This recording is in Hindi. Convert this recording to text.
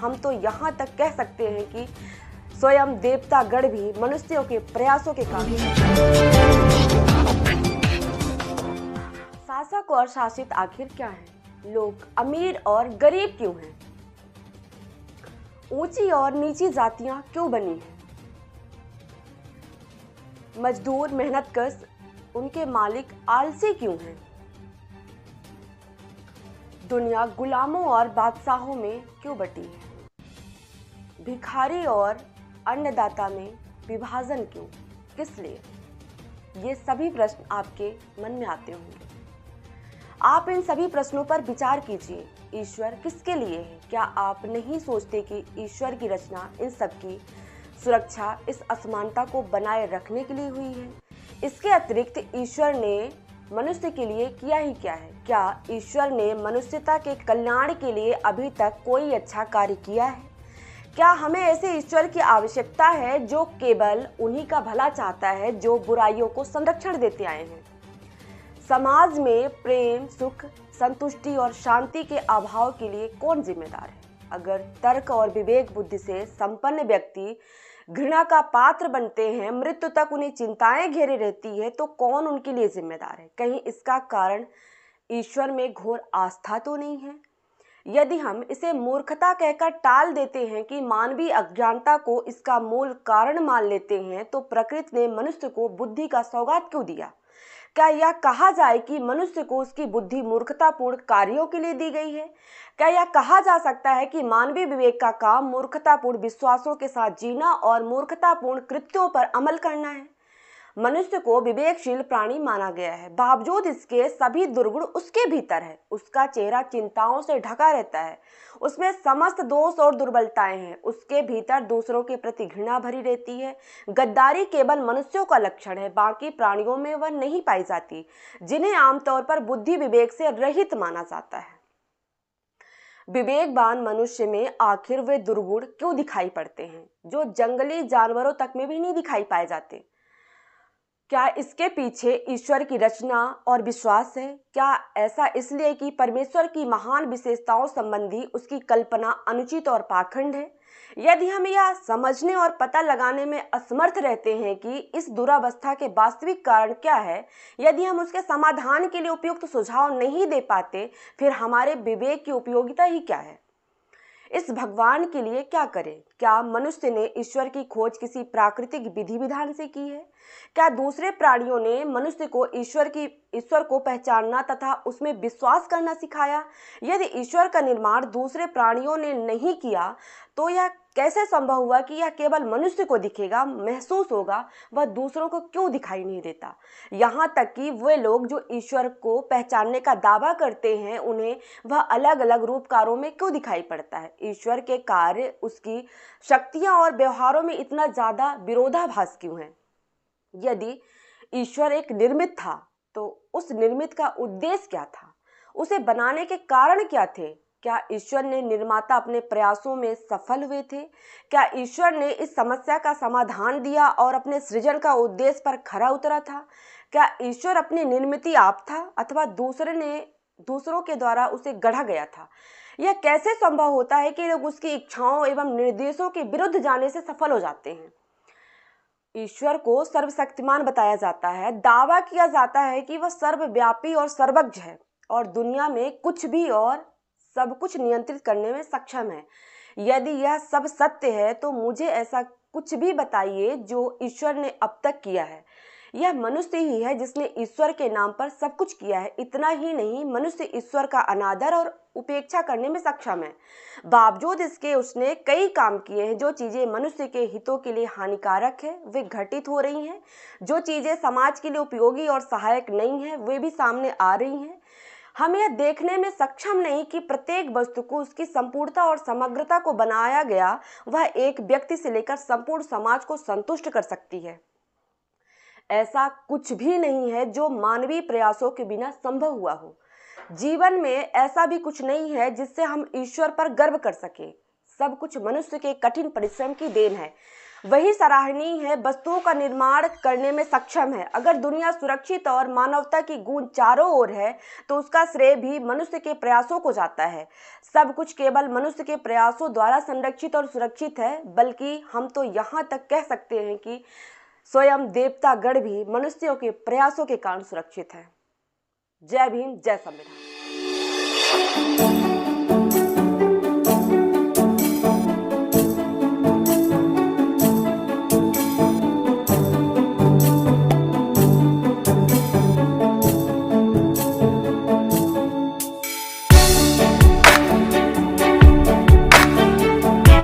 हम तो यहाँ तक कह सकते हैं कि स्वयं देवतागण भी मनुष्यों के प्रयासों के कारण। शासक और शासित आखिर क्या है? लोग अमीर और गरीब क्यों हैं? ऊंची और नीची जातियां क्यों बनी हैं? मजदूर मेहनतकश, उनके मालिक आलसी क्यों हैं? दुनिया गुलामों और बादशाहों में क्यों बटी है? भिखारी और अन्नदाता में विभाजन क्यों, किस लिए? ये सभी प्रश्न आपके मन में आते होंगे। आप इन सभी प्रश्नों पर विचार कीजिए। ईश्वर किसके लिए है? क्या आप नहीं सोचते कि ईश्वर की रचना इन सब की सुरक्षा, इस असमानता को बनाए रखने के लिए हुई है? इसके अतिरिक्त ईश्वर ने मनुष्य के लिए किया ही क्या है? क्या ईश्वर ने मनुष्यता के कल्याण के लिए अभी तक कोई अच्छा कार्य किया है? क्या हमें ऐसे ईश्वर की आवश्यकता है जो केवल उन्हीं का भला चाहता है, जो बुराइयों को संरक्षण देते आए हैं? समाज में प्रेम, सुख, संतुष्टि और शांति के अभाव के लिए कौन जिम्मेदार है? अगर तर्क और विवेक बुद्धि से संपन्न व्यक्ति घृणा का पात्र बनते हैं, मृत्यु तक उन्हें चिंताएं घेरे रहती है, तो कौन उनके लिए जिम्मेदार है? कहीं इसका कारण ईश्वर में घोर आस्था तो नहीं है? यदि हम इसे मूर्खता कहकर टाल देते हैं कि मानवीय अज्ञानता को इसका मूल कारण मान लेते हैं, तो प्रकृति ने मनुष्य को बुद्धि का सौगात क्यों दिया? क्या यह कहा जाए कि मनुष्य को उसकी बुद्धि मूर्खतापूर्ण कार्यों के लिए दी गई है? क्या यह कहा जा सकता है कि मानवीय विवेक का काम मूर्खतापूर्ण विश्वासों के साथ जीना और मूर्खतापूर्ण कृत्यों पर अमल करना है? मनुष्य को विवेकशील प्राणी माना गया है, बावजूद इसके सभी दुर्गुण उसके भीतर है। उसका चेहरा चिंताओं से ढका रहता है, उसमें समस्त दोष और दुर्बलताएं हैं। उसके भीतर दूसरों के प्रति घृणा भरी रहती है। गद्दारी केवल मनुष्यों का लक्षण है, बाकी प्राणियों में वह नहीं पाई जाती, जिन्हें आमतौर पर बुद्धि विवेक से रहित माना जाता है। विवेकवान मनुष्य में आखिर वे दुर्गुण क्यों दिखाई पड़ते हैं, जो जंगली जानवरों तक में भी नहीं दिखाई पाए जाते? क्या इसके पीछे ईश्वर की रचना और विश्वास है? क्या ऐसा इसलिए कि परमेश्वर की महान विशेषताओं संबंधी उसकी कल्पना अनुचित और पाखंड है? यदि हम यह समझने और पता लगाने में असमर्थ रहते हैं कि इस दुरावस्था के वास्तविक कारण क्या है, यदि हम उसके समाधान के लिए उपयुक्त सुझाव नहीं दे पाते, फिर हमारे विवेक की उपयोगिता ही क्या है? इस भगवान के लिए क्या करें? क्या मनुष्य ने ईश्वर की खोज किसी प्राकृतिक विधि विधान से की है? क्या दूसरे प्राणियों ने मनुष्य को ईश्वर को पहचानना तथा उसमें विश्वास करना सिखाया? यदि ईश्वर का निर्माण दूसरे प्राणियों ने नहीं किया, तो यह कैसे संभव हुआ कि यह केवल मनुष्य को दिखेगा, महसूस होगा, वह दूसरों को क्यों दिखाई नहीं देता? यहाँ तक कि वे लोग जो ईश्वर को पहचानने का दावा करते हैं, उन्हें वह अलग अलग रूपकारों में क्यों दिखाई पड़ता है? ईश्वर के कार्य, उसकी शक्तियाँ और व्यवहारों में इतना ज़्यादा विरोधाभास क्यों है? यदि ईश्वर एक निर्मित था, तो उस निर्मित का उद्देश्य क्या था? उसे बनाने के कारण क्या थे? क्या ईश्वर ने निर्माता अपने प्रयासों में सफल हुए थे? क्या ईश्वर ने इस समस्या का समाधान दिया और अपने सृजन का उद्देश्य पर खरा उतरा था? क्या ईश्वर अपनी निर्मित आप था अथवा दूसरों के द्वारा उसे गढ़ा गया था? यह कैसे संभव होता है कि लोग उसकी इच्छाओं एवं निर्देशों के विरुद्ध जाने से सफल हो जाते हैं? ईश्वर को सर्वशक्तिमान बताया जाता है। दावा किया जाता है कि वह सर्वव्यापी और सर्वज्ञ है और दुनिया में कुछ भी और सब कुछ नियंत्रित करने में सक्षम है। यदि यह सब सत्य है, तो मुझे ऐसा कुछ भी बताइए जो ईश्वर ने अब तक किया है। यह मनुष्य ही है जिसने ईश्वर के नाम पर सब कुछ किया है। इतना ही नहीं, मनुष्य ईश्वर का अनादर और उपेक्षा करने में सक्षम है। बावजूद इसके उसने कई काम किए हैं। जो चीजें मनुष्य के हितों के लिए हानिकारक है, वे घटित हो रही हैं। जो चीजें समाज के लिए उपयोगी और सहायक नहीं है, वे भी सामने आ रही हैं। हम यह देखने में सक्षम नहीं कि प्रत्येक वस्तु को उसकी संपूर्णता और समग्रता को बनाया गया वह एक व्यक्ति से लेकर संपूर्ण समाज को संतुष्ट कर सकती है। ऐसा कुछ भी नहीं है जो मानवीय प्रयासों के बिना संभव हुआ हो। जीवन में ऐसा भी कुछ नहीं है जिससे हम ईश्वर पर गर्व कर सकें। सब कुछ मनुष्य के कठिन परिश्रम की देन है। वही सराहनीय है, वस्तुओं का निर्माण करने में सक्षम है। अगर दुनिया सुरक्षित और मानवता की गूंज चारों ओर है तो उसका श्रेय भी मनुष्य के प्रयासों को जाता है। सब कुछ केवल मनुष्य के प्रयासों द्वारा संरक्षित और सुरक्षित है, बल्कि हम तो यहाँ तक कह सकते हैं कि स्वयं देवतागण भी मनुष्यों के प्रयासों के कारण सुरक्षित है। जय भीम, जय संविधान।